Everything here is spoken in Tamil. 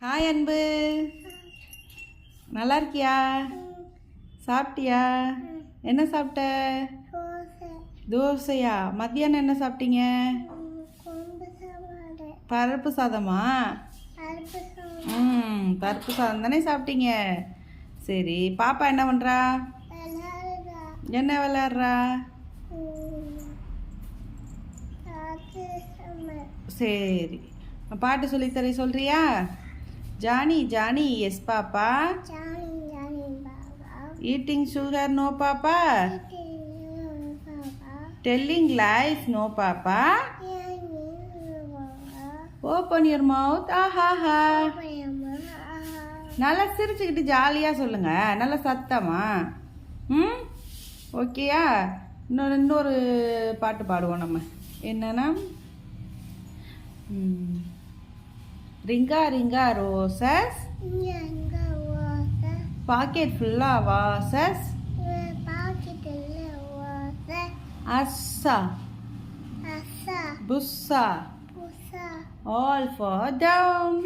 ஹாய் அன்பு, நல்லா இருக்கியா? சாப்பிட்டியா? என்ன சாப்பிட்ட? தோசையா? மத்தியானம் என்ன சாப்பிட்டீங்க? பருப்பு சாதமா? பருப்பு சாதம் தானே சாப்பிட்டீங்க. சரி, பாப்பா என்ன பண்ணுறா? என்ன விளையாடுறா? சரி, பாட்டு சொல்லித்தர சொல்றியா? Johnny, Johnny, yes papa. Eating sugar, no papa. Telling lies, no papa. Open your mouth, ha ha. நல்லா சிரிச்சுக்கிட்டு ஜாலியாக சொல்லுங்க, நல்லா சத்தமா. ஓகேயா? இன்னொரு பாட்டு பாடுவோம் நம்ம. என்னன்னா, ரிங்கா ரிங்கா ரோசஸ், பாக்கெட் ஃபுல்லா வாசஸ், அஸ்ஸா புஸ்ஸா, ஆல் ஃபார் டவுன்.